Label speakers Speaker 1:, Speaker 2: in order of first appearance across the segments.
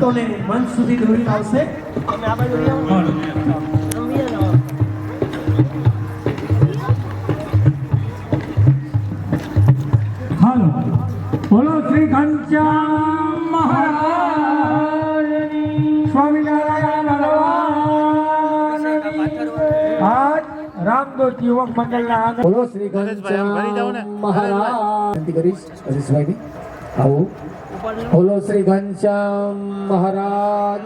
Speaker 1: ભક્તોને મંચ સુધી દોરી આવશે.
Speaker 2: હાલો બોલો શ્રી ઘનશ્યામ મહારાજની સ્વામિનારાયણ ભગવાનની આજ રામદોત યુવક મંડળના આનંદ
Speaker 3: બોલો શ્રી ઘનશ્યામ મહારાજ કરીશ હરીશભાઈ આવો બોલો શ્રી ઘનશ્યામ મહારાજ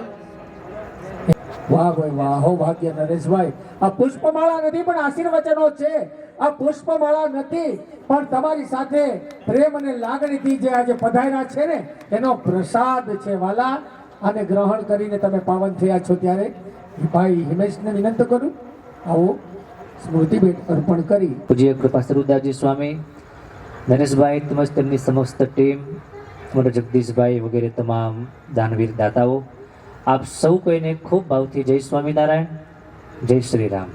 Speaker 3: વાહ ભાઈ વાહ હો ભાગ્ય નરેશભાઈ આ પુષ્પમાળા નથી પણ આશીર્વચનો છે આ પુષ્પમાળા નથી પણ તમારી સાથે પ્રેમ અને લાગણીથી જે આજે પધાર્યા છે ને એનો પ્રસાદ છે વાલા અને ગ્રહણ કરીને તમે પાવન થયા છો ત્યારે ભાઈ હિમેશને વિનંતી કરું આવો સ્મૃતિ ભેટ અર્પણ કરી
Speaker 4: પૂજ્ય કૃપા સરુદાસજી સ્વામી, નરેશભાઈ તેમજ તેમની સમસ્ત ટીમ, અમારા જગદીશભાઈ વગેરે તમામ દાનવીર દાતાઓ, આપ સૌ કોઈને ખૂબ ભાવથી જય સ્વામિનારાયણ, જય શ્રી રામ.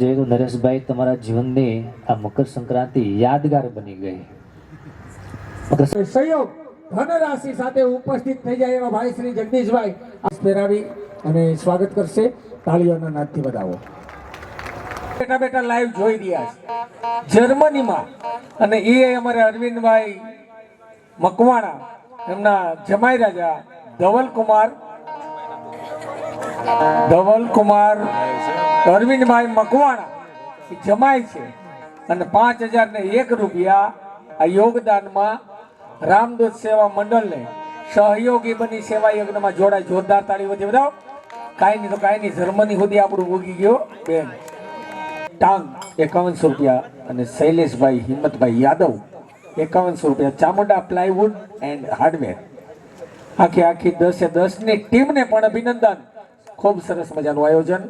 Speaker 4: જોઈએ તો નરેશભાઈ તમારા જીવનની આ મકર સંક્રાંતિ યાદગાર બની ગઈ.
Speaker 3: સહયોગ ધનરાશિ સાથે ઉપસ્થિત થઈ જાય એવા ભાઈ શ્રી જગદીશભાઈ પહેરાવી અને સ્વાગત કરશે. તાળીઓના નાદથી વધાવો. બેટા બેટા લાઈવ જોઈ રહ્યા છે જર્મનીમાં અને એ અમારે અરવિંદભાઈ મકવાણા એમના જમાઈ રાજા ધવલકુમાર અરવિંદભાઈ મકવાણા જમાય છે અને 5001 રૂપિયા આ યોગદાનમાં રામદૂત સેવા મંડળને સહયોગી બની સેવા યજ્ઞમાં જોડાય. જોરદાર તાળી વધી બતાવો. કાંઈ નહીં તો કાંઈ નહીં, જર્મની સુધી આપણું ઉગી ગયો બેન. ટાંગ 5100 રૂપિયા અને શૈલેષભાઈ હિંમતભાઈ યાદવ 5100 રૂપિયા. ચામુંડા પ્લાયવુડ એન્ડ હાર્ડવેર આખી 10 ની ટીમને પણ અભિનંદન. ખૂબ સરસ મજાનું આયોજન.